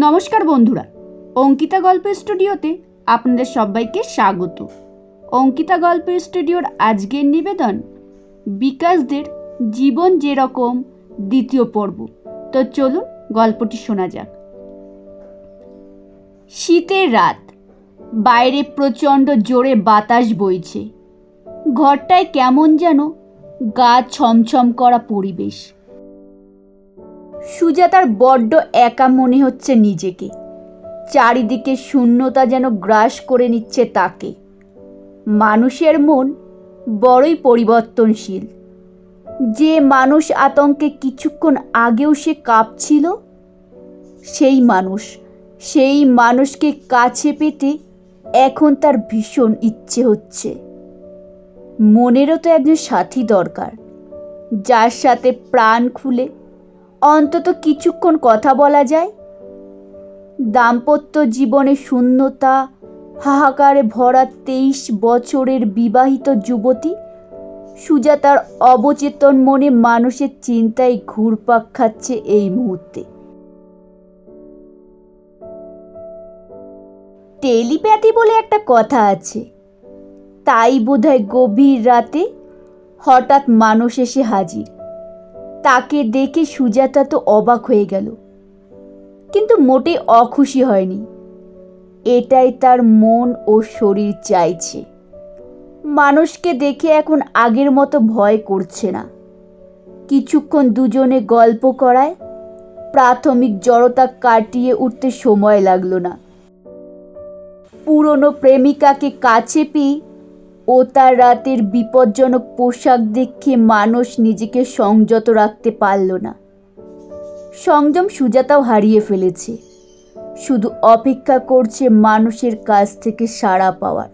নমস্কার বন্ধুরা, অঙ্কিতা গল্পের স্টুডিওতে আপনাদের সবাইকে স্বাগত। অঙ্কিতা গল্পের স্টুডিওর আজকের নিবেদন বিকাশদের জীবন যেরকম দ্বিতীয় পর্ব। তো চলুন গল্পটি শোনা যাক। শীতের রাত, বাইরে প্রচণ্ড জোরে বাতাস বইছে। ঘরটায় কেমন যেন গা ছমছম করা পরিবেশ। সুজাতার বড্ড একা মনে হচ্ছে নিজেকে। চারিদিকে শূন্যতা যেন গ্রাস করে নিচ্ছে তাকে। মানুষের মন বড়ই পরিবর্তনশীল। যে মানুষ আতঙ্কে কিছুক্ষণ আগেও সে কাঁপছিল, সেই মানুষকে কাছে পেতে এখন তার ভীষণ ইচ্ছে হচ্ছে। মনেরও তো একজন সাথী দরকার, যার সাথে প্রাণ খুলে অন্তত কিছুক্ষণ কথা বলা যায়। দাম্পত্য জীবনে শূন্যতা, হাহাকারে ভরা 23 বছরের বিবাহিত যুবতী সুজাতার অবচেতন মনে মানুষের চিন্তায় ঘুরপাক খাচ্ছে এই মুহূর্তে। টেলিপ্যাথি বলে একটা কথা আছে, তাই বোধহয় গভীর রাতে হঠাৎ মানুষ এসে হাজির। তাকে দেখে সুজাতা তো অবাক হয়ে গেল, কিন্তু মোটেই অখুশি হয়নি। এটাই তার মন ও শরীর চাইছে। মানুষকে দেখে এখন আগের মতো ভয় করছে না। কিছুক্ষণ দুজনে গল্প করায় প্রাথমিক জড়তা কাটিয়ে উঠতে সময় লাগলো না। পুরনো প্রেমিকাকে কাছে পেয়ে ও তার রাতের বিপজ্জনক পোশাক দেখে মানুষ নিজেকে সংযত রাখতে পারল না। সংযম সুজাতাও হারিয়ে ফেলেছে, শুধু অপেক্ষা করছে মানুষের কাছ থেকে সাড়া পাওয়ার।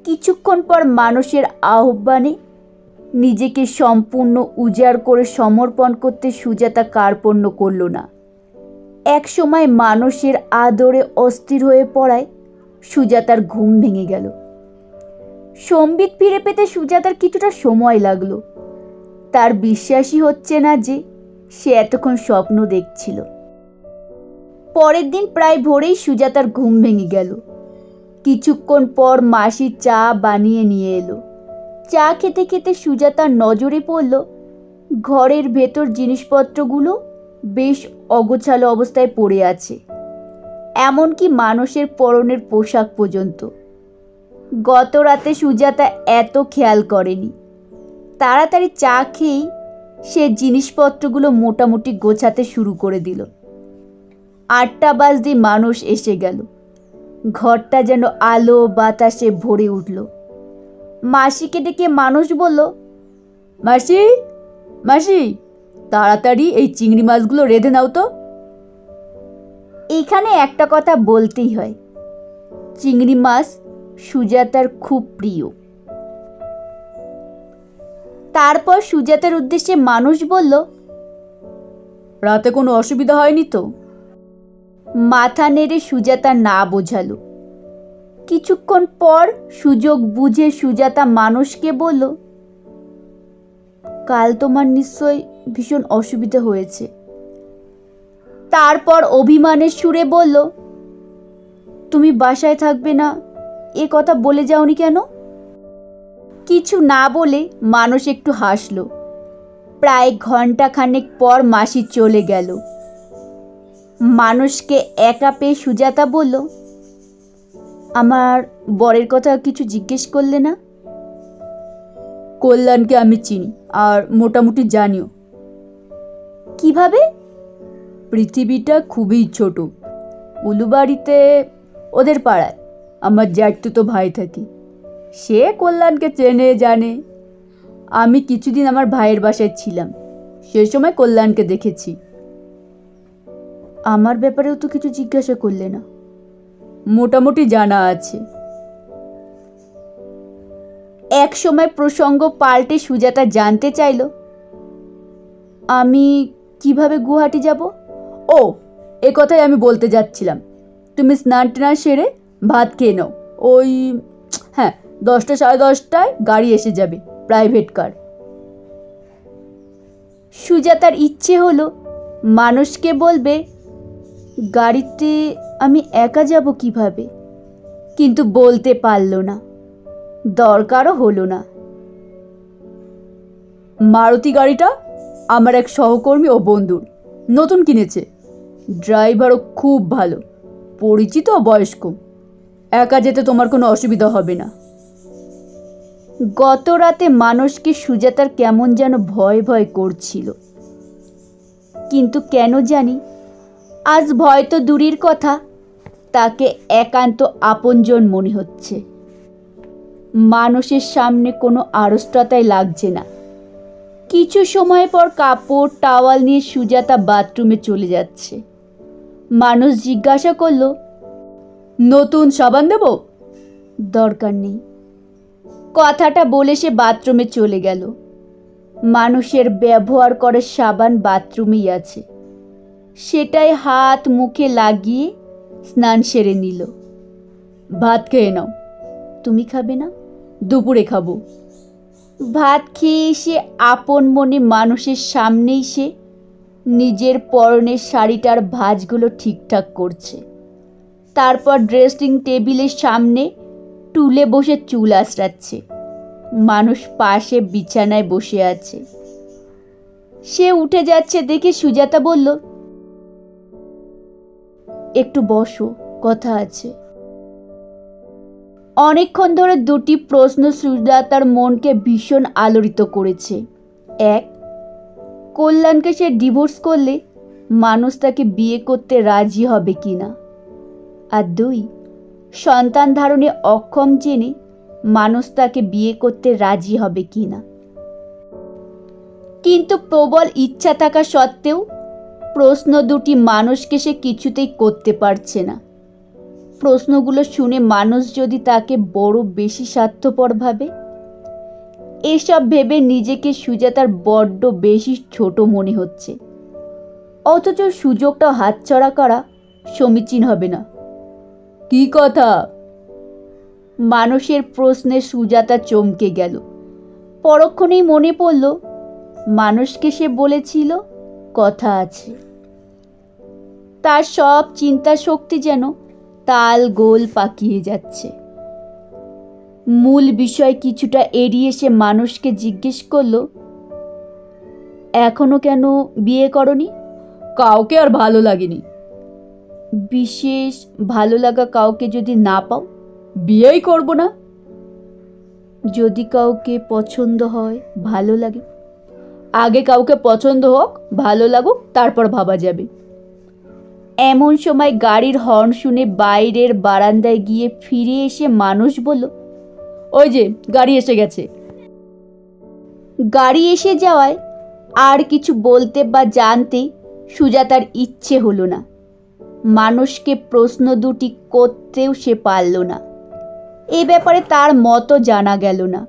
কিছুক্ষণ পর মানুষের আহ্বানে নিজেকে সম্পূর্ণ উজাড় করে সমর্পণ করতে সুজাতা কার্পণ্য করল না। এক সময় মানুষের আদরে অস্থির হয়ে পড়ায় সুজাতার ঘুম ভেঙে গেল। সম্বিত ফিরে পেতে সুজাতার কিছুটা সময় লাগলো। তার বিশ্বাসই হচ্ছে না যে সে এতক্ষণ স্বপ্ন দেখছিল। পরের দিন প্রায় ভোরেই সুজাতার ঘুম ভেঙে গেল। কিছুক্ষণ পর মাসি চা বানিয়ে নিয়ে এলো। চা খেতে খেতে সুজাতার নজরে পড়ল ঘরের ভেতর জিনিসপত্রগুলো বেশ অগোছালো অবস্থায় পড়ে আছে, এমনকি মানুষের পরনের পোশাক পর্যন্ত। গত রাতে সুজাতা এত খেয়াল করেনি। তাড়াতাড়ি চা খেয়েই সে জিনিসপত্রগুলো মোটামুটি গোছাতে শুরু করে দিল। 8টা বাজতে মানুষ এসে গেল। ঘরটা যেন আলো বাতাসে ভরে উঠল। মাসিকে ডেকে মানুষ বলল, মাসি মাসি, তাড়াতাড়ি এই চিংড়ি মাছগুলো রেঁধে নাও তো। এখানে একটা কথা বলতেই হয়, চিংড়ি মাছ সুজাতার খুব প্রিয়। তারপর সুজাতার উদ্দেশ্যে মানুষ বলল, রাতে কোনো অসুবিধা হয়নি তো? মাথা নেড়ে সুজাতা না বোঝালো। কিছুক্ষণ পর সুযোগ বুঝে সুজাতা মানুষকে বলল, কাল তোমার নিশ্চয় ভীষণ অসুবিধা হয়েছে। তারপর অভিমানের সুরে বলল, তুমি বাসায় থাকবে না এ কথা বলে যাওনি কেন? কিছু না বলে মানুষ একটু হাসল। প্রায় ঘন্টাখানেক পর মাসি চলে গেল। মানুষকে একা পেয়ে সুজাতা বলল, আমার বরের কথা কিছু জিজ্ঞেস করলে না? কল্যাণকে আমি চিনি আর মোটামুটি জানিও। কিভাবে? পৃথিবীটা খুবই ছোট। উলুবাড়িতে ওদের পাড়ায় আমার জ্যাঠতুতো ভাই থাকে। সে কল্যাণকে চেনে জানে। আমি কিছুদিন আমার ভাইয়ের বাসায় ছিলাম, সে সময় কল্যাণকে দেখেছি। আমার ব্যাপারেও তো কিছু জিজ্ঞাসা করলে না? মোটামুটি জানা আছে। এক সময় প্রসঙ্গ পাল্টে সুজাতা জানতে চাইল, আমি কিভাবে গুয়াহাটি যাব? ও, এ কথাই আমি বলতে যাচ্ছিলাম। তুমি স্নান টান সেরে ভাত খেয়ে নাও। ওই 10টা সাড়ে 10টায় গাড়ি এসে যাবে, প্রাইভেট কার। সুজাতার ইচ্ছে হলো মানুষকে বলবে, গাড়িতে আমি একা যাব কিভাবে? কিন্তু বলতে পারল না, দরকারও হলো না। মারুতি গাড়িটা আমার এক সহকর্মী ও বন্ধুর, নতুন কিনেছে। ড্রাইভারও খুব ভালো, পরিচিত ও বয়স্ক। একা যেতে তোমার কোনো অসুবিধা হবে না। গত রাতে মানুষকে সুজাতার কেমন যেন ভয় ভয় করছিল, কিন্তু কেন জানি আজ ভয় তো দূরের কথা, তাকে একান্ত আপনজন মনে হচ্ছে। মানুষের সামনে কোনো আড়ষ্টতাই লাগছে না। কিছু সময় পর কাপড় টাওয়াল নিয়ে সুজাতা বাথরুমে চলে যাচ্ছে। মানুষ জিজ্ঞাসা করলো, নতুন সাবান দেব? দরকার নেই। কথাটা বলে সে বাথরুমে চলে গেল। মানুষের ব্যবহার করে সাবান বাথরুমেই আছে, সেটাই হাত মুখে লাগিয়ে স্নান সেরে নিল। ভাত খেয়ে নাও। তুমি খাবে না? দুপুরে খাবো। ভাত খেয়ে এসে আপন মনে মানুষের সামনেই সে নিজের পরনের শাড়িটার ভাঁজগুলো ঠিকঠাক করছে। তারপর ড্রেসিং টেবিলের সামনে টুলে বসে চুল আঁচড়াচ্ছে। মানুষ পাশে বিছানায় বসে আছে। সে উঠে যাচ্ছে দেখে সুজাতা বলল, একটু বসো, কথা আছে। অনেকক্ষণ ধরে দুটি প্রশ্ন সুজাতার মনকে ভীষণ আলোড়িত করেছে। এক, কল্যাণকে সে ডিভোর্স করলে মানুষ তাকে বিয়ে করতে রাজি হবে কিনা। আর দুই, সন্তান ধারণে অক্ষম জেনে মানুষ তাকে বিয়ে করতে রাজি হবে কিনা। কিন্তু প্রবল ইচ্ছা থাকা সত্ত্বেও প্রশ্ন দুটি মানুষকে সে কিছুতেই করতে পারছে না। প্রশ্নগুলো শুনে মানুষ যদি তাকে বড় বেশি স্বার্থপর ভাবে, এসব ভেবে নিজেকে সুজাতার বড্ড বেশি ছোট মনে হচ্ছে। অথচ সুযোগটা হাতছাড়া করা সমীচীন হবে না। কি কথা? মানুষের প্রশ্নে সুজাতা চমকে গেল। পরক্ষণেই মনে পড়ল মানুষকে সে বলেছিল কথা আছে। তার সব চিন্তা শক্তি যেন তাল গোল পাকিয়ে যাচ্ছে। মূল বিষয় কিছুটা এড়িয়ে সে মানুষকে জিজ্ঞেস করল, এখনো কেন বিয়ে করনি? কাউকে আর ভালো লাগেনি। বিশেষ ভালো লাগা কাউকে যদি না পাও, বিয়েই করব না। যদি কাউকে পছন্দ হয়, ভালো লাগে, আগে কাউকে পছন্দ হোক, ভালো লাগুক, তারপর ভাবা যাবে। এমন সময় গাড়ির হর্ন শুনে বাইরের বারান্দায় গিয়ে ফিরে এসে মানুষ বলল, ওই যে গাড়ি এসে গেছে। গাড়ি এসে যাওয়ায় আর কিছু বলতে বা জানতে সুজাতার ইচ্ছে হলো না। মানুষকে প্রশ্ন দুটি করতেও সে পারল না। এ ব্যাপারে তার মতো জানা গেল না।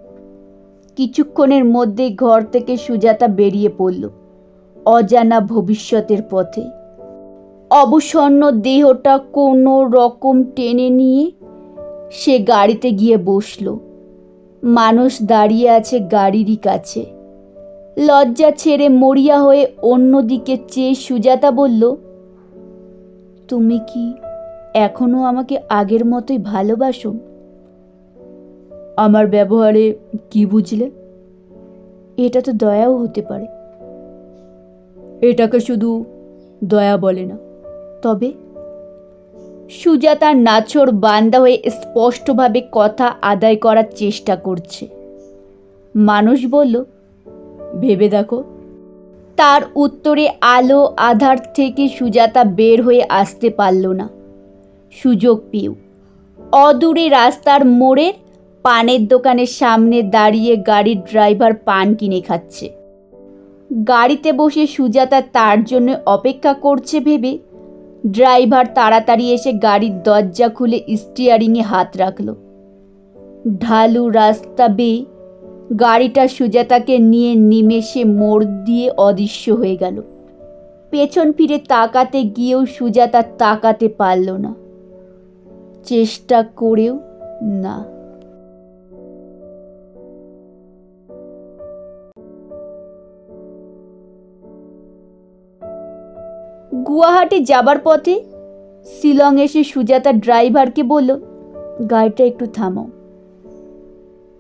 কিছুক্ষণের মধ্যেই ঘর থেকে সুজাতা বেরিয়ে পড়ল অজানা ভবিষ্যতের পথে। অবসন্ন দেহটা কোনো রকম টেনে নিয়ে সে গাড়িতে গিয়ে বসল। মানুষ দাঁড়িয়ে আছে গাড়িরই কাছে। লজ্জা ছেড়ে মরিয়া হয়ে অন্যদিকে চেয়ে সুজাতা বলল, তুমি কি এখনো আমাকে আগের মতোই ভালোবাসো? আমার ব্যবহারে কি বুঝলে? এটা তো দয়াও হতে পারে। এটাকে শুধু দয়া বলে না। তবে? সুজাতার নাছোড় বান্দা হয়ে স্পষ্টভাবে কথা আদায় করার চেষ্টা করছে। মানুষ বলল, ভেবে দেখো। তার উত্তরে আলো আধার থেকে সুজাতা বের হয়ে আসতে পারল না। সুযোগ পেয়েও অদূরে রাস্তার মোড়ের পানের দোকানের সামনে দাঁড়িয়ে গাড়ির ড্রাইভার পান কিনে খাচ্ছে। গাড়িতে বসে সুজাতা তার জন্য অপেক্ষা করছে ভেবে ড্রাইভার তাড়াতাড়ি এসে গাড়ির দরজা খুলে স্টিয়ারিংয়ে হাত রাখল। ঢালু রাস্তা বেয়ে গাড়িটা সুজাতাকে নিয়ে নিমেষে মোড় দিয়ে অদৃশ্য হয়ে গেল। পেছন ফিরে তাকাতে গিয়েও সুজাতা তাকাতে পারল না, চেষ্টা করেও না। গুয়াহাটি যাবার পথে শিলং এসে সুজাতা ড্রাইভারকে বলল, গাড়িটা একটু থামাও।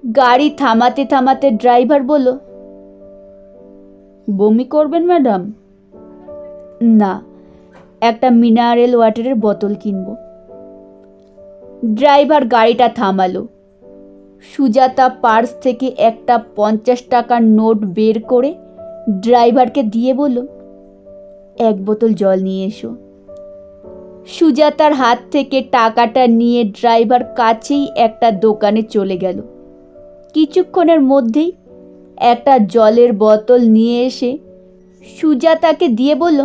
গাড়ি থামাতে থামাতে ড্রাইভার বলল, বমি করবেন ম্যাডাম? না, একটা মিনারেল ওয়াটারের বোতল কিনব। ড্রাইভার গাড়িটা থামালো। সুজাতা পার্স থেকে একটা 50 টাকার নোট বের করে ড্রাইভারকে দিয়ে বলল, এক বোতল জল নিয়ে এসো। সুজাতার হাত থেকে টাকাটা নিয়ে ড্রাইভার কাছেই একটা দোকানে চলে গেল। কিছুক্ষণের মধ্যেই একটা জলের বোতল নিয়ে এসে সুজাতাকে দিয়ে বলল,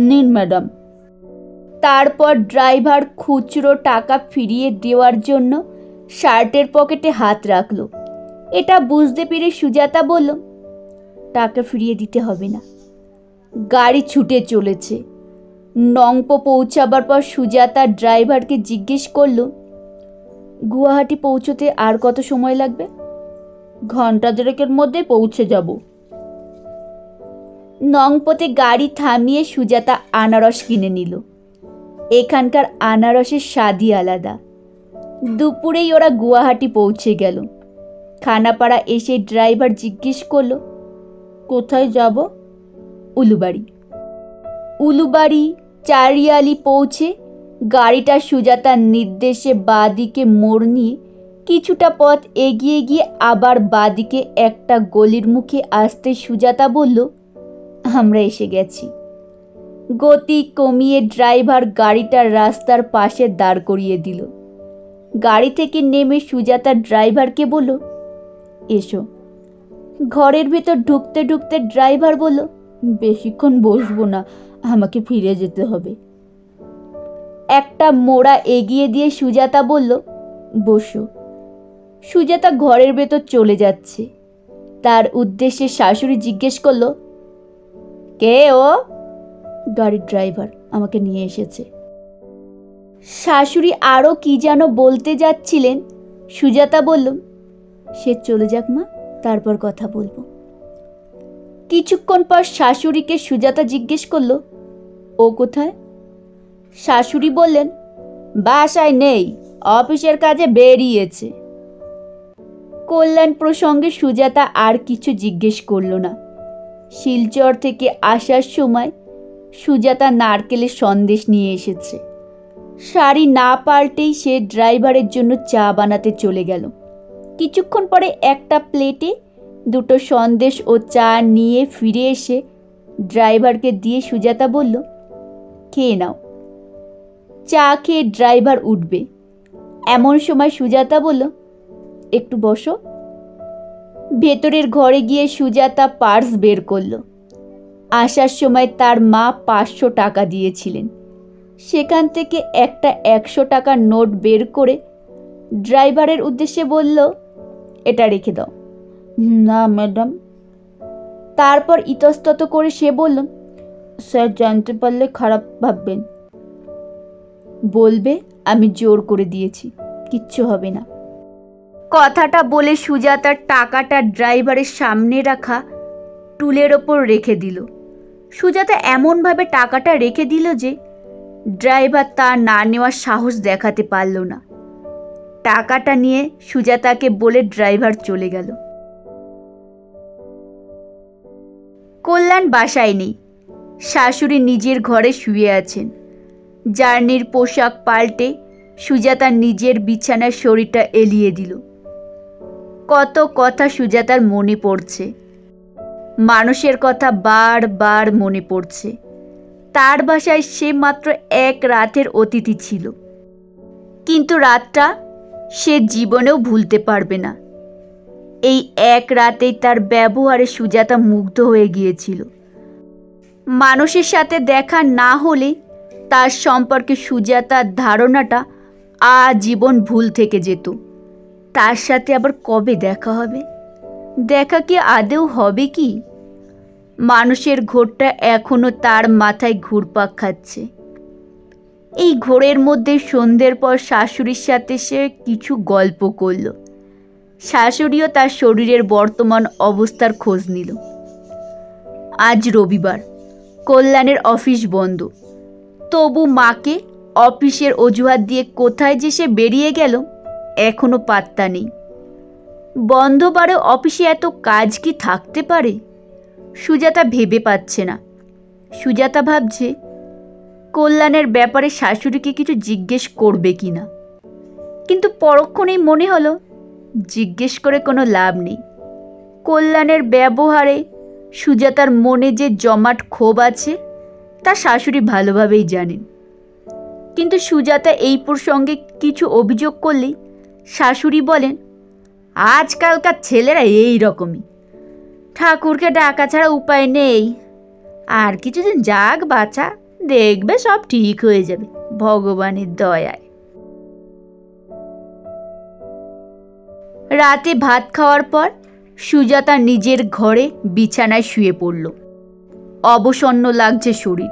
নিন ম্যাডাম। তারপর ড্রাইভার খুচরো টাকা ফিরিয়ে দেওয়ার জন্য শার্টের পকেটে হাত রাখল। এটা বুঝতে পেরে সুজাতা বলল, টাকা ফিরিয়ে দিতে হবে না। গাড়ি ছুটে চলেছে। নংপো পৌঁছাবার পর সুজাতা ড্রাইভারকে জিজ্ঞেস করল, গুয়াহাটি পৌঁছতে আর কত সময় লাগবে? ঘন্টা দেড়েকের মধ্যে পৌঁছে যাব। নংপোতে গাড়ি থামিয়ে সুজাতা আনারস কিনে নিল। এখানকার আনারসের স্বাদই আলাদা। দুপুরেই ওরা গুয়াহাটি পৌঁছে গেল। খানাপাড়া এসে ড্রাইভার জিজ্ঞেস করল, কোথায় যাব? উলুবাড়ি। উলুবাড়ি চারিয়ালি পৌঁছে গাড়িটা সুজাতার নির্দেশে বাঁদিকে মোড় নিয়ে কিছুটা পথ এগিয়ে গিয়ে আবার বাঁদিকে একটা গলির মুখে আসতে সুজাতা বলল, আমরা এসে গেছি। গতি কমিয়ে ড্রাইভার গাড়িটা রাস্তার পাশে দাঁড় করিয়ে দিল। গাড়ি থেকে নেমে সুজাতা ড্রাইভারকে বলল, এসো। ঘরের ভেতর ঢুকতে ঢুকতে ড্রাইভার বলল, বেশিক্ষণ বসবো না, আমাকে ফিরে যেতে হবে। একটা মোড়া এগিয়ে দিয়ে সুজাতা বলল, বসো। সুজাতা ঘরের ভেতর চলে যাচ্ছে। তার উদ্দেশ্যে শাশুড়ি জিজ্ঞেস করল, কে ও? গাড়ির ড্রাইভার, আমাকে নিয়ে এসেছে। শাশুড়ি আরও কি যেন বলতে যাচ্ছিলেন। সুজাতা বলল, সে চলে যাক মা, তারপর কথা বলবো। কিছুক্ষণ পর শাশুড়িকে সুজাতা জিজ্ঞেস করল, ও কোথায়? শাশুড়ি বললেন, বাসায় নেই, অফিসের কাজে বেরিয়েছে। কল্যাণ প্রসঙ্গে সুজাতা আর কিছু জিজ্ঞেস করল না। শিলচর থেকে আসার সময় সুজাতা নারকেলের সন্দেশ নিয়ে এসেছে। শাড়ি না পাল্টেই সে ড্রাইভারের জন্য চা বানাতে চলে গেল। কিছুক্ষণ পরে একটা প্লেটে দুটো সন্দেশ ও চা নিয়ে ফিরে এসে ড্রাইভারকে দিয়ে সুজাতা বলল, খেয়ে নাও। চা খেয়ে ড্রাইভার উঠবে। এমন সময় সুজাতা বলল, একটু বসো। ভেতরের ঘরে গিয়ে সুজাতা পার্স বের করল। আসার সময় তার মা 500 টাকা দিয়েছিলেন। সেখান থেকে একটা 100 টাকার নোট বের করে ড্রাইভারের উদ্দেশ্যে বলল, এটা রেখে দাও। না ম্যাডাম। তারপর ইতস্তত করে সে বলল, স্যার জানতে পারলে খারাপ ভাববেন। বলবে আমি জোর করে দিয়েছি, কিচ্ছু হবে না। কথাটা বলে সুজাতার টাকাটা ড্রাইভারের সামনে রাখা টুলের ওপর রেখে দিল। সুজাতা এমনভাবে টাকাটা রেখে দিল যে ড্রাইভার তার না নেওয়ার সাহস দেখাতে পারল না। টাকাটা নিয়ে সুজাতাকে বলে ড্রাইভার চলে গেল। কল্যাণ বাসায় নেই। শাশুড়ি নিজের ঘরে শুয়ে আছেন। জার্নির পোশাক পাল্টে সুজাতা নিজের বিছানার শরীরটা এলিয়ে দিল। কত কথা সুজাতার মনে পড়ছে। মানুষের কথা বারবার মনে পড়ছে। তার বাসায় সে মাত্র এক রাতের অতিথি ছিল, কিন্তু রাতটা সে জীবনেও ভুলতে পারবে না। এই এক রাতেই তার ব্যবহারে সুজাতা মুগ্ধ হয়ে গিয়েছিল। মানুষের সাথে দেখা না হলে তার সম্পর্কে সুজাতার ধারণাটা আজীবন ভুল থেকে যেত। তার সাথে আবার কবে দেখা হবে? দেখা কি আদৌ হবে কি? মানুষের ঘোরটা এখনো তার মাথায় ঘুরপাক খাচ্ছে। এই ঘোরের মধ্যে সন্ধ্যের পর শাশুড়ির সাথে সে কিছু গল্প করল। শাশুড়িও তার শরীরের বর্তমান অবস্থার খোঁজ নিল। আজ রবিবার, কল্যাণের অফিস বন্ধ, তবু মাকে অফিসের অজুহাত দিয়ে কোথায় যে সে বেরিয়ে গেল এখনো পাত্তা নেই। বন্ধ বারে অফিসে এত কাজ কি থাকতে পারে? সুজাতা ভেবে পাচ্ছে না। সুজাতা ভাবছে কল্যাণের ব্যাপারে শাশুড়িকে কিছু জিজ্ঞেস করবে কি না, কিন্তু পরক্ষণেই মনে হলো জিজ্ঞেস করে কোনো লাভ নেই। কল্যাণের ব্যবহারে সুজাতার মনে যে জমাট ক্ষোভ আছে তা শাশুড়ি ভালোভাবেই জানেন, কিন্তু সুজাতা এই প্রসঙ্গে কিছু অভিযোগ করলেই শাশুড়ি বলেন, আজকালকার ছেলেরা এই রকমই, ঠাকুরকে ডাকা ছাড়া উপায় নেই, আর কিছুদিন যাক বাছা, দেখবে সব ঠিক হয়ে যাবে ভগবানের দয়ায়। রাতে ভাত খাওয়ার পর সুজাতা নিজের ঘরে বিছানায় শুয়ে পড়ল। অবসন্ন লাগছে শরীর,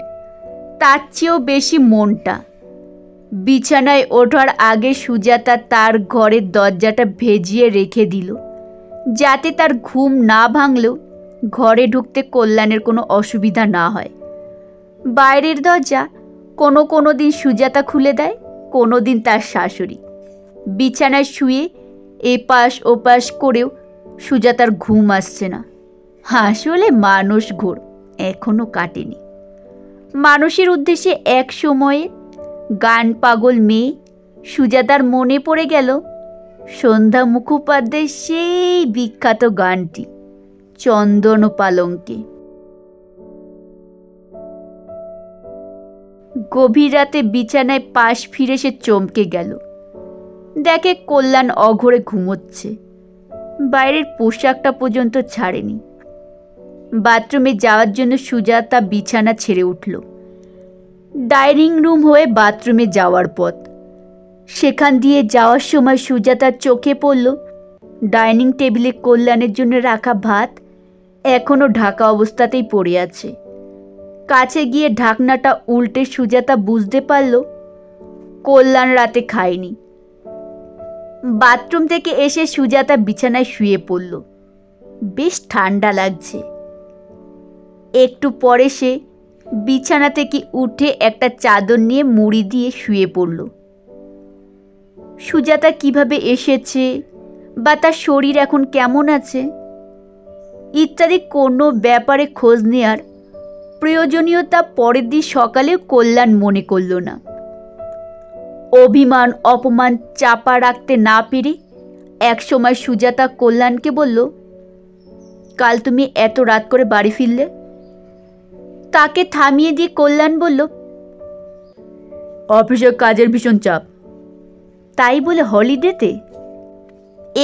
তার চেয়েও বেশি মনটা। বিছানায় ওঠার আগে সুজাতা তার ঘরের দরজাটা ভেজিয়ে রেখে দিল, যাতে তার ঘুম না ভাঙলেও ঘরে ঢুকতে কল্যাণের কোনো অসুবিধা না হয়। বাইরের দরজা কোনো দিন সুজাতা খুলে দেয়, কোনো দিন তার শাশুড়ি। বিছানায় শুয়ে এপাশ ওপাশ করেও সুজাতার ঘুম আসছে না। আসলে মানুষ ঘোর এখনো কাটেনি। মানুষের উদ্দেশ্যে এক সময়ে গান পাগল মেয়ে সুজাতার মনে পড়ে গেল সন্ধ্যা মুখোপাধ্যায়ের সেই বিখ্যাত গানটি, চন্দন পালঙ্কে। গভীর রাতে বিছানায় পাশ ফিরে সে চমকে গেল। দেখে কল্যাণ অঘরে ঘুমোচ্ছে, বাইরের পোশাকটা পর্যন্ত ছাড়েনি। বাথরুমে যাওয়ার জন্য সুজাতা বিছানা ছেড়ে উঠল। ডাইনিং রুম হয়ে বাথরুমে যাওয়ার পথ। সেখান দিয়ে যাওয়ার সময় সুজাতার চোখে পড়ল ডাইনিং টেবিলে কল্যাণের জন্য রাখা ভাত এখনও ঢাকা অবস্থাতেই পড়ে আছে। কাছে গিয়ে ঢাকনাটা উল্টে সুজাতা বুঝতে পারল কল্যাণ রাতে খায়নি। বাথরুম থেকে এসে সুজাতা বিছানায় শুয়ে পড়ল। বেশ ঠান্ডা লাগছে। একটু পরে সে বিছানা থেকে উঠে একটা চাদর নিয়ে মুড়ি দিয়ে শুয়ে পড়ল। সুজাতা কিভাবে এসেছে বা তার শরীর এখন কেমন আছে ইত্যাদি কোনো ব্যাপারে খোঁজ নেওয়ার প্রয়োজনীয়তা পরের দিন সকালেও কল্যাণ মনে করল না। অভিমান অপমান চাপা রাখতে না পেরে একসময় সুজাতা কল্যাণকে বলল, কাল তুমি এত রাত করে বাড়ি ফিরলে? তাকে থামিয়ে দিয়ে কল্যাণ বলল, অফিসের কাজের ভীষণ চাপ। তাই বলে হলিডেতে?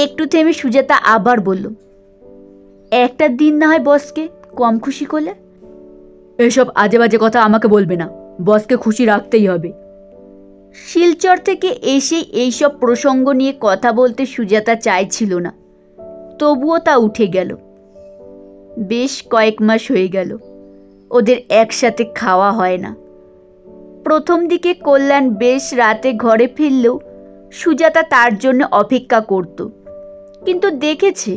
একটু থেমে সুজাতা আবার বলল, একটা দিন না হয় বসকে কম খুশি করলে? এসব আজে বাজে কথা আমাকে বলবে না, বসকে খুশি রাখতেই হবে। শিলচর থেকে এসে এইসব প্রসঙ্গ নিয়ে কথা বলতে সুজাতা চাইছিল না, তবুও তা উঠে গেল। বেশ কয়েক মাস হয়ে গেল ওদের একসাথে খাওয়া হয় না। প্রথম দিকে কল্যাণ বেশ রাতে ঘরে ফিরলেও সুজাতা তার জন্য অপেক্ষা করত, কিন্তু দেখেছে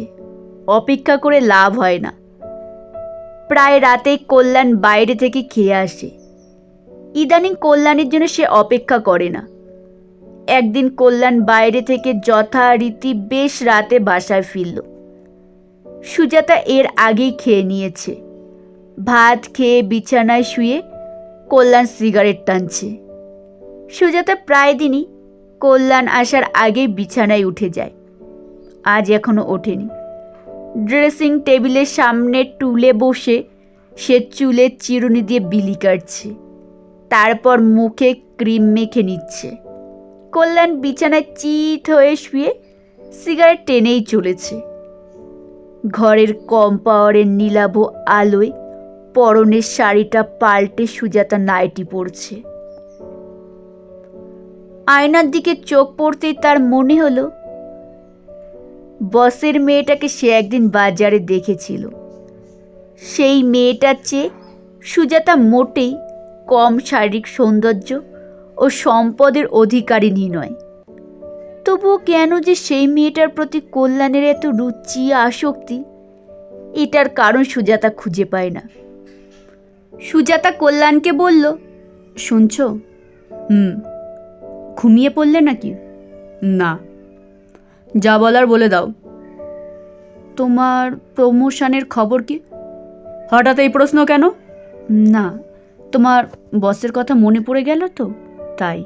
অপেক্ষা করে লাভ হয় না। প্রায় রাতেই কল্যাণ বাইরে থেকে খেয়ে আসে। ইদানিং কল্যাণের জন্য সে অপেক্ষা করে না। একদিন কল্যাণ বাইরে থেকে যথারীতি বেশ রাতে বাসায় ফিরল। সুজাতা এর আগেই খেয়ে নিয়েছে। ভাত খেয়ে বিছানায় শুয়ে কল্যাণ সিগারেট টানছে। সুজাতা প্রায় দিনই কল্যাণ আসার আগেই বিছানায় উঠে যায়। আজ এখনো ওঠেনি। ড্রেসিং টেবিলের সামনে টুলে বসে সে চুলে চিরুনি দিয়ে বিলি কাটছে, তারপর মুখে ক্রিম মেখে নিচ্ছে। কল্যাণ বিছানায় চিত হয়ে শুয়ে সিগারেট টেনেই চলেছে। ঘরের কম পাওয়ারের নীলাভ আলোয় পরনের শাড়িটা পাল্টে সুজাতা নাইটি পরছে। আয়নার দিকে চোখ পড়তেই তার মনে হলো বসের মেয়েটাকে সে একদিন বাজারে দেখেছিল। সেই মেয়েটার চেয়ে সুজাতা মোটেই কম শারীরিক সৌন্দর্য ও সম্পদের অধিকারিণী নয়। তবুও কেন যে সেই মেয়েটার প্রতি কল্যাণের এত রুচি আসক্তি, এটার কারণ সুজাতা খুঁজে পায় না। সুজাতা কল্যাণকে বলল, শুনছ? ঘুমিয়ে পড়লে নাকি? না, যা বলার বলে দাও। তোমার প্রমোশনের খবর কি? হঠাৎ এই প্রশ্ন কেন? না, তোমার বসের কথা মনে পড়ে গেল তো তাই।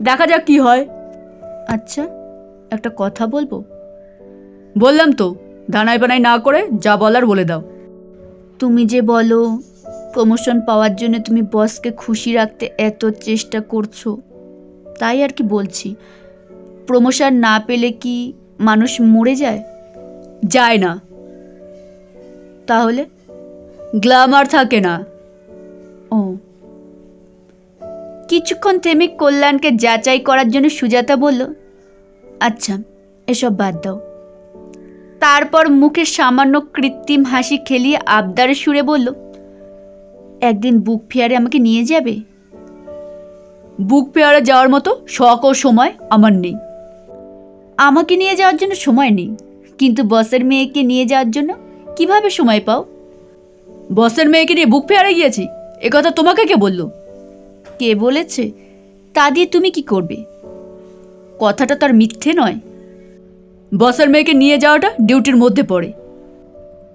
দেখা যাক কি হয়। আচ্ছা, একটা কথা বলবো? বললাম তো, দানাই বানাই না করে যা বলার বলে দাও। তুমি যে বলো প্রমোশন পাওয়ার জন্য তুমি বসকে খুশি রাখতে এত চেষ্টা করছো, তাই আর কি বলছি। প্রমোশন না পেলে কি মানুষ মরে যায়? যায় না। তাহলে? গ্ল্যামার থাকে না। ও। কিছুক্ষণ থেমে কল্যাণকে যাচাই করার জন্য সুজাতা বলল, আচ্ছা এসব বাদ দাও। তারপর মুখে সামান্য কৃত্রিম হাসি খেলিয়ে আবদারের সুরে বলল, একদিন বুক ফেয়ারে আমাকে নিয়ে যাবে? বুক ফেয়ারে যাওয়ার মতো শখ ও সময় আমার নেই। আমাকে নিয়ে যাওয়ার জন্য সময় নেই, কিন্তু বসের মেয়েকে নিয়ে যাওয়ার জন্য কিভাবে সময় পাও? বসের মেয়েকে নিয়ে বুক ফেয়ারে গিয়েছি, একথা তোমাকে কে বলল? কে বলেছে? তা দিয়ে তুমি কি করবে? কথাটা তার মিথ্যে নয়। বসের মেয়েকে নিয়ে যাওয়াটা ডিউটির মধ্যে পড়ে।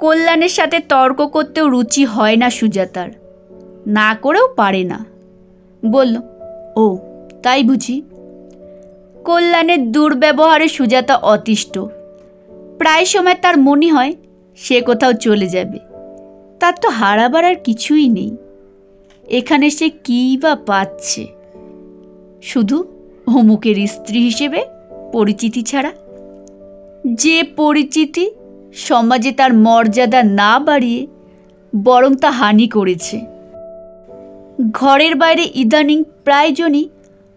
কল্যাণের সাথে তর্ক করতেও রুচি হয় না সুজাতার, না করেও পারে না। বলল, ও তাই বুঝি? কল্যাণের দুর্ব্যবহারে সুজাতা অতিষ্ঠ। প্রায় সময় তার মনে হয় সে কোথাও চলে যাবে। তার তো হারাবার আর কিছুই নেই। এখানে সে কী বা পাচ্ছে? শুধু অমুকের স্ত্রী হিসেবে পরিচিতি ছাড়া, যে পরিচিতি সমাজে তার মর্যাদা না বাড়িয়ে বরং তা হানি করেছে। ঘরের বাইরে ইদানিং প্রায়জনই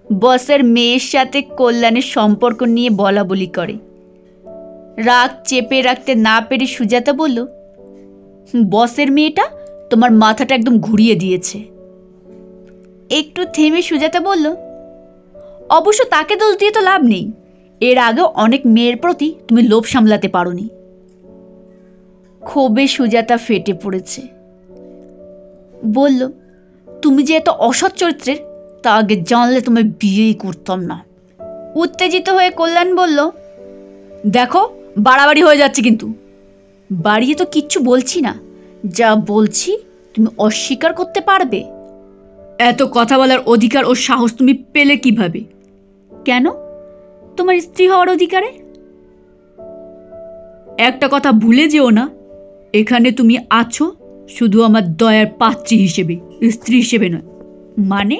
বসের মেয়ের সাথে কল্যাণের সম্পর্ক নিয়ে বলাবলি করে। রাগ চেপে রাখতে না পেরে সুজাতা বলল, বসের মেয়েটা তোমার মাথাটা একদম ঘুরিয়ে দিয়েছে। একটু থেমে সুজাতা বলল, অবশ্য তাকে দোষ দিয়ে তো লাভ নেই। এর আগেও অনেক মেয়ের প্রতি তুমি লোভ সামলাতে পারোনি। ক্ষোভে সুজাতা ফেটে পড়েছে। বলল, তুমি যে এত অসৎ চরিত্রের তা আগে জানলে তোমায় বিয়েই করতাম না। উত্তেজিত হয়ে কল্যাণ বলল, দেখো বাড়াবাড়ি হয়ে যাচ্ছে কিন্তু। বাড়িয়ে তো কিচ্ছু বলছি না, যা বলছি তুমি অস্বীকার করতে পারবে? এত কথা বলার অধিকার ও সাহস তুমি পেলে কিভাবে? কেন? তোমার স্ত্রী হওয়ার অধিকারে? একটা কথা ভুলে যেও না, এখানে তুমি আছো শুধু আমার দয়ার পাত্রী হিসেবে, স্ত্রী হিসেবে নয়। মানে?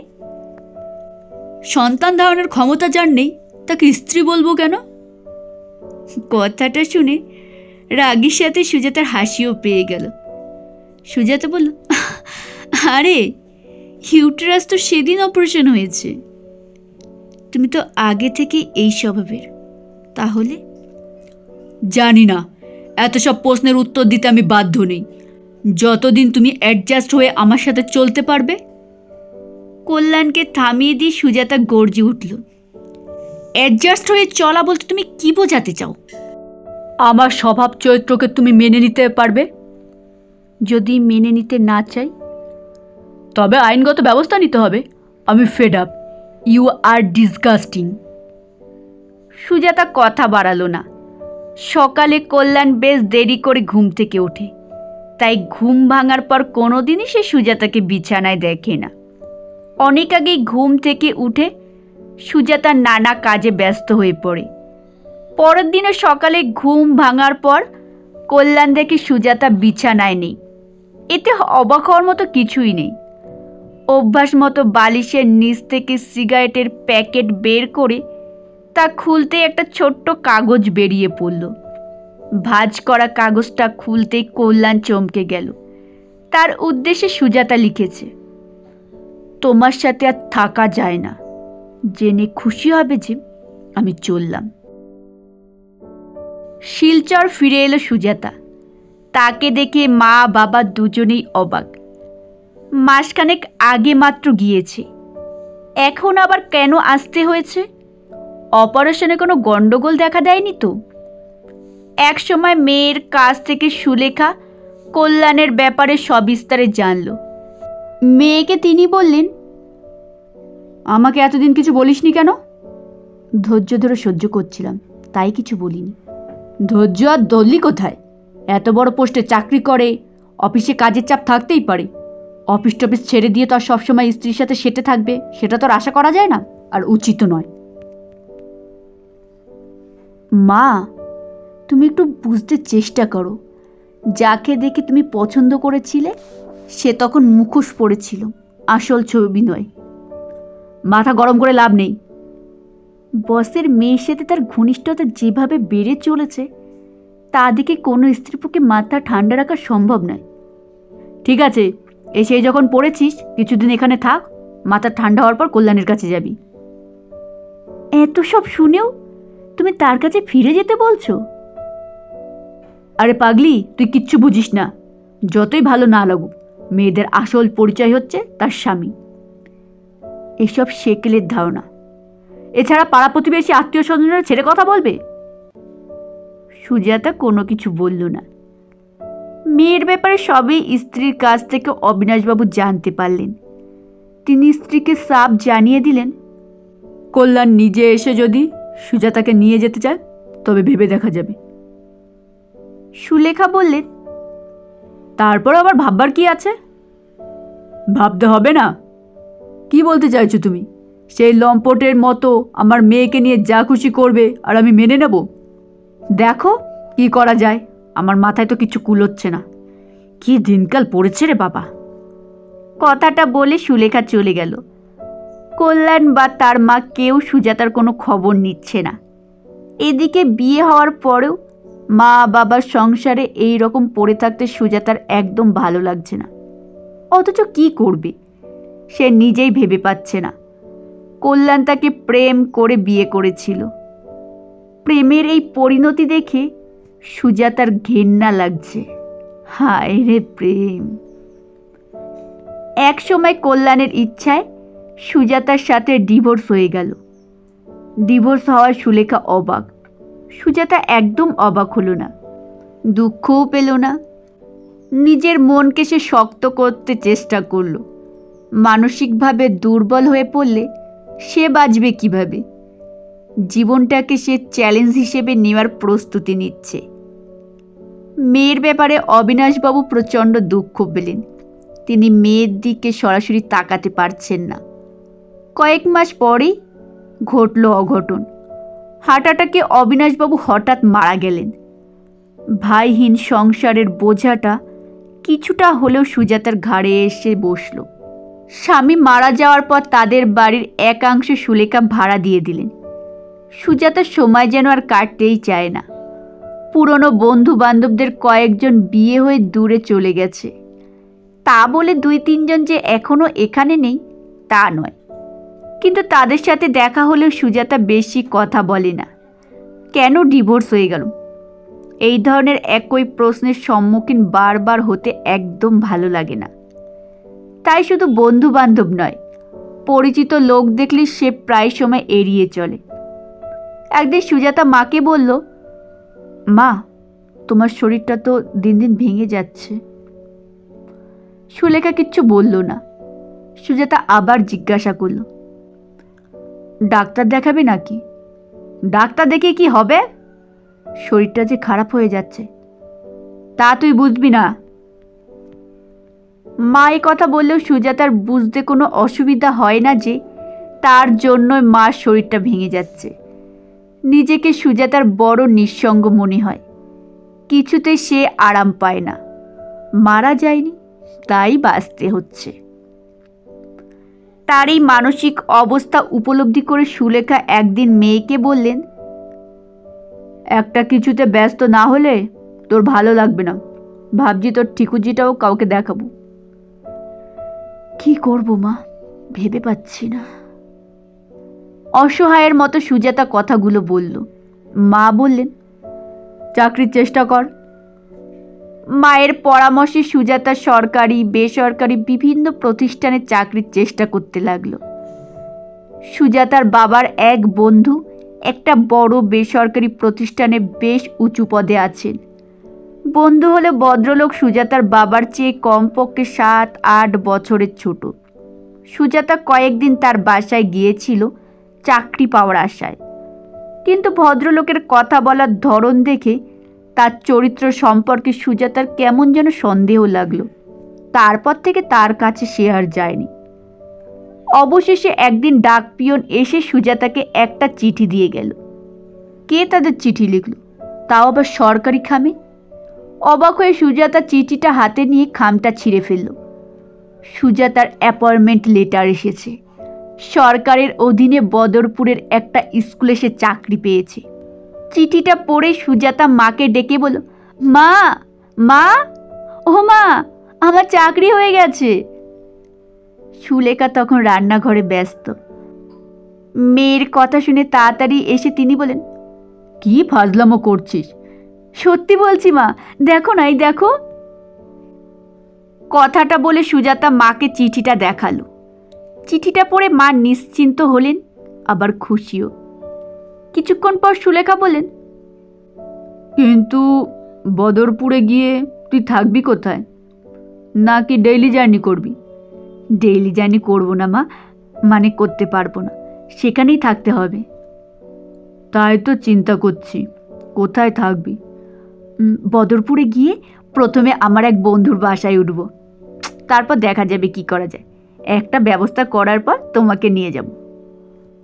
সন্তান ধারণের ক্ষমতা যার নেই তাকে স্ত্রী বলবো কেন? কথাটা শুনে রাগীর সাথে সুজাতার হাসিও পেয়ে গেল। সুজাতা বলল, আরে ইউটেরাস তো সেদিন অপারেশন হয়েছে। তুমি তো আগে থেকে এই স্বভাবের। তাহলে? জানি না, এত সব প্রশ্নের উত্তর দিতে আমি বাধ্য নেই। যতদিন তুমি অ্যাডজাস্ট হয়ে আমার সাথে চলতে পারবে। কল্যাণকে থামিয়ে দিয়ে সুজাতা গর্জে উঠল, অ্যাডজাস্ট হয়ে চলা বলতে তুমি কি বোঝাতে চাও? আমার স্বভাব চরিত্রকে তুমি মেনে নিতে পারবে? যদি মেনে নিতে না চাই? তবে আইনগত ব্যবস্থা নিতে হবে। আমি fed up. You are disgusting. Sujata কথা বাড়ালো না। সকালে কল্যাণ বেশ দেরি করে ঘুম থেকে ওঠে, তাই ঘুম ভাঙার পর কোনোদিনই সে সুজাতাকে বিছানায় দেখে না। অনেক আগেই ঘুম থেকে উঠে সুজাতা নানা কাজে ব্যস্ত হয়ে পড়ে। পরের দিনে সকালে ঘুম ভাঙার পর কল্যাণ দেখে সুজাতা বিছানায় নেই। এতে অবাক হওয়ার মতো কিছুই নেই। অভ্যাস মতো বালিশের নিচ থেকে সিগারেটের প্যাকেট বের করে তা খুলতেই একটা ছোট্ট কাগজ বেরিয়ে পড়ল। ভাঁজ করা কাগজটা খুলতেই কল্যাণ চমকে গেল। তার উদ্দেশ্যে সুজাতা লিখেছে, তোমার সাথে আর থাকা যায় না, জেনে খুশি হবে যে আমি চললাম। শিলচর ফিরে এলো সুজাতা। তাকে দেখে মা বাবা দুজনেই অবাক। মাসখানেক আগে মাত্র গিয়েছে, এখন আবার কেন আসতে হয়েছে? অপারেশনে কোনো গন্ডগোল দেখা দেয়নি তো? একসময় মেয়ের কাছ থেকে সুলেখা কল্যাণের ব্যাপারে সবিস্তারে জানল। মেয়েকে তিনি বললেন, আমাকে এতদিন কিছু বলিসনি কেন? ধৈর্য ধরে সহ্য করছিলাম, তাই কিছু বলিনি। ধৈর্য আর দল্লি কোথায়? এত বড় পোস্টে চাকরি করে, অফিসে কাজের চাপ থাকতেই পারে। অফিস টফিস ছেড়ে দিয়ে তো আর সবসময় স্ত্রীর সাথে সেটে থাকবে সেটা তো আর আশা করা যায় না, আর উচিত নয়। মা, তুমি একটু বুঝতে চেষ্টা করো। যাকে দেখে তুমি পছন্দ করেছিলে সে তখন মুখোশ পড়েছিল, আসল ছবি নয়। মাথা গরম করে লাভ নেই। বসের মেয়ের সাথে তার ঘনিষ্ঠতা যেভাবে বেড়ে চলেছে তা দেখে কোনো স্ত্রীর পক্ষে মাথা ঠান্ডা রাখা সম্ভব নয়। ঠিক আছে, এসেই যখন পড়েছিস কিছুদিন এখানে থাক, মাথা ঠান্ডা হওয়ার পর কল্যাণের কাছে যাবি। এত সব শুনেও তুমি তার কাছে ফিরে যেতে বলছো? আরে পাগলি, তুই কিচ্ছু বুঝিস না। যতই ভালো না লাগুক, মেয়েদের আসল পরিচয় হচ্ছে তার স্বামী। এসব সেকেলের ধারণা। এছাড়া পাড়া প্রতিবেশী আত্মীয় স্বজনরা ছেড়ে কথা বলবে? সুজাতা কোনো কিছু বলল না। মেয়ের ব্যাপারে সবই স্ত্রীর কাছ থেকে অবিনাশবাবু জানতে পারলেন। তিনি স্ত্রীকে সাফ জানিয়ে দিলেন, কল্যাণ নিজে এসে যদি সুজাতাকে নিয়ে যেতে চায় তবে ভেবে দেখা যাবে। সুলেখা বললেন, তারপর আবার ভাববার কি আছে? ভাবতে হবে না। কি বলতে চাইছো তুমি? সেই লম্পটের মতো আমার মেয়েকে নিয়ে যা খুশি করবে আর আমি মেনে নেব? দেখো কি করা যায়, আমার মাথায় তো কিছু কুলোচ্ছে না। কি দিনকাল পড়েছে রে বাবা। কথাটা বলে সুলেখা চলে গেল। কল্যাণ বা তার মা কেউ সুজাতার কোনো খবর নিচ্ছে না। এদিকে বিয়ে হওয়ার পরেও মা বাবার সংসারে এই রকম পড়ে থাকতে সুজাতার একদম ভালো লাগছে না। অথচ কি করবে সে নিজেই ভেবে পাচ্ছে না। কল্যাণ তাকে প্রেম করে বিয়ে করেছিল। প্রেমের এই পরিণতি দেখে সুজাতার ঘেন্না লাগছে। হায় রে প্রেম! এক সময় কল্যাণের ইচ্ছায় সুজাতার সাথে ডিভোর্স হয়ে গেল। ডিভোর্স হওয়ার সুলেখা অবাক। সুজাতা একদম অবাক হলো না, দুঃখও পেল না। নিজের মনকে সে শক্ত করতে চেষ্টা করল। মানসিকভাবে দুর্বল হয়ে পড়লে সে বাঁচবে কিভাবে? জীবনটাকে সে চ্যালেঞ্জ হিসেবে নেওয়ার প্রস্তুতি নিচ্ছে। মেয়ের ব্যাপারে অবিনাশবাবু প্রচণ্ড দুঃখ পেলেন। তিনি মেয়ের দিকে সরাসরি তাকাতে পারছেন না। কয়েক মাস পরেই ঘটল অঘটন। হার্ট অ্যাটাকে অবিনাশবাবু হঠাৎ মারা গেলেন। ভাইহীন সংসারের বোঝাটা কিছুটা হলেও সুজাতার ঘাড়ে এসে বসল। স্বামী মারা যাওয়ার পর তাদের বাড়ির একাংশ সুলেখা ভাড়া দিয়ে দিলেন। সুজাতার সময় যেন আর কাটতেই চায় না। পুরনো বন্ধু বান্ধবদের কয়েকজন বিয়ে হয়ে দূরে চলে গেছে। তা বলে 2-3 জন যে এখনও এখানে নেই তা নয়, কিন্তু তাদের সাথে দেখা হলেও সুজাতা বেশি কথা বলে না। কেন ডিভোর্স হয়ে গেল? এই ধরনের একই প্রশ্নের সম্মুখীন বারবার হতে একদম ভালো লাগে না। তাই শুধু বন্ধু বান্ধব নয়, পরিচিত লোক দেখলে সে প্রায় সময় এড়িয়ে চলে। একদিন সুজাতা মাকে বলল, মা, তোমার শরীরটা তো দিন দিন ভেঙে যাচ্ছে। সুলেখা কিচ্ছু বলল না। সুজাতা আবার জিজ্ঞাসা করল, ডাক্তার দেখাবে নাকি? ডাক্তার দেখে কি হবে? শরীরটা যে খারাপ হয়ে যাচ্ছে। তা তুই বুঝবি না। মা এই কথা বললেও সুজাতার বুঝতে কোনো অসুবিধা হয় না যে তার জন্য মার শরীরটা ভেঙে যাচ্ছে। নিজেকে সুজাতার বড় নিঃসঙ্গ মনে হয়। কিছুতে সে আরাম পায় না। মারা যায়নি, তাই বাঁচতে হচ্ছে। তার এই মানসিক অবস্থা উপলব্ধি করে সুলেখা একদিন মেয়েকে বললেন, একটা কিছুতে ব্যস্ত না হলে তোর ভালো লাগবে না। ভাবছি তোর ঠিকুজিটাও কাউকে দেখাবো। কি করব মা, ভেবে পাচ্ছি না। অসহায়ের মতো সুজাতা কথাগুলো বলল। মা বললেন, চাকরির চেষ্টা কর। মায়ের পরামর্শে সুজাতা সরকারি বেসরকারি বিভিন্ন প্রতিষ্ঠানে চাকরির চেষ্টা করতে লাগলো। সুজাতার বাবার এক বন্ধু একটা বড় বেসরকারি প্রতিষ্ঠানে বেশ উঁচু পদে আছেন। বন্ধু হলে ভদ্রলোক সুজাতার বাবার চেয়ে কমপক্ষে 7-8 বছরের ছোট। সুজাতা কয়েকদিন তার বাসায় গিয়েছিল চাকরি পাওয়ার আশায়, কিন্তু ভদ্রলোকের কথা বলার ধরন দেখে তার চরিত্র সম্পর্কে সুজাতার কেমন যেন সন্দেহ লাগলো। তারপর থেকে তার কাছে সে আর যায়নি। অবশেষে একদিন ডাক পিয়ন এসে সুজাতাকে একটা চিঠি দিয়ে গেল। কে তাদের চিঠি লিখল, তাও আবার সরকারি খামে? অবাক হয়ে সুজাতা চিঠিটা হাতে নিয়ে খামটা ছিঁড়ে ফেলল। সুজাতার অ্যাপয়েন্টমেন্ট লেটার এসেছে। সরকারের অধীনে বদরপুরের একটা স্কুলে সে চাকরি পেয়েছে। চিঠিটা পড়ে সুজাতা মাকে ডেকে বলল, মা, মা, ও মা, আমার চাকরি হয়ে গেছে। সুলেখা তখন রান্নাঘরে ব্যস্ত। মেয়ের কথা শুনে তাড়াতাড়ি এসে তিনি বলেন, কি ফাজলামো করছিস? সত্যি বলছি মা, দেখো নাই, দেখো। কথাটা বলে সুজাতা মাকে চিঠিটা দেখালো। চিঠিটা পড়ে মা নিশ্চিন্ত হলেন, আবার খুশিও। কিছুক্ষণ পর সুলেখা বলেন, কিন্তু বদরপুরে গিয়ে তুই থাকবি কোথায়? নাকি ডেইলি জার্নি করবি? ডেইলি জার্নি করবো না মা, মানে করতে পারবো না, সেখানেই থাকতে হবে। তাই তো চিন্তা করছি, কোথায় থাকবি? বদরপুরে গিয়ে প্রথমে আমার এক বন্ধুর বাসায় উঠব, তারপর দেখা যাবে কি করা যায়। একটা ব্যবস্থা করার পর তোমাকে নিয়ে যাব।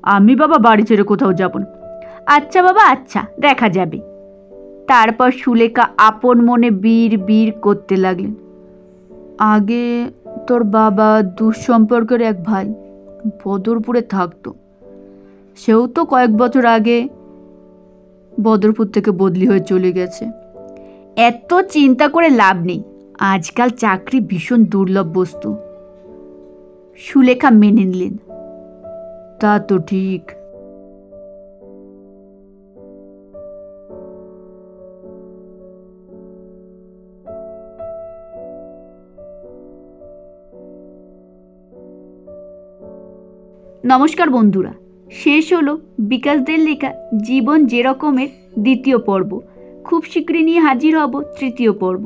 আমি বাবা বাড়ি ছেড়ে কোথাও যাব না। আচ্ছা বাবা, আচ্ছা, দেখা যাবে। তারপর সুলেখা আপন মনে বীর বীর করতে লাগলেন, আগে তোর বাবা দুঃসম্পর্কের এক ভাই বদরপুরে থাকতো, সেও তো কয়েক বছর আগে বদরপুর থেকে বদলি হয়ে চলে গেছে। এত চিন্তা করে লাভ নেই, আজকাল চাকরি ভীষণ দুর্লভ বস্তু। সুলেখা মেনে নিলেন, তা তো ঠিক। নমস্কার বন্ধুরা, শেষ হলো বিকাশদের লেখা জীবন যে রকমের দ্বিতীয় পর্ব। খুব শীঘ্রই নিয়ে হাজির হব তৃতীয় পর্ব।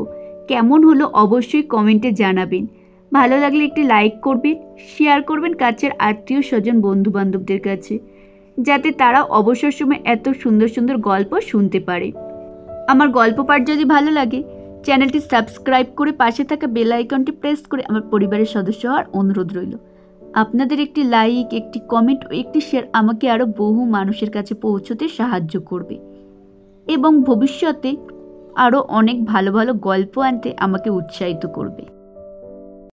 কেমন হলো অবশ্যই কমেন্টে জানাবেন। ভালো লাগলে একটি লাইক করবেন, শেয়ার করবেন কাছের আত্মীয় স্বজন বন্ধু বান্ধবদের কাছে, যাতে তারা অবসর সময় এত সুন্দর সুন্দর গল্প শুনতে পারে। আমার গল্প পাঠ যদি ভালো লাগে, চ্যানেলটি সাবস্ক্রাইব করে পাশে থাকা বেল আইকনটি প্রেস করে আমার পরিবারের সদস্য হওয়ার অনুরোধ রইল। আপনাদের একটি লাইক, একটি কমেন্ট ও একটি শেয়ার আমাকে আরও বহু মানুষের কাছে পৌঁছতে সাহায্য করবে এবং ভবিষ্যতে আরও অনেক ভালো ভালো গল্প আনতে আমাকে উৎসাহিত করবে।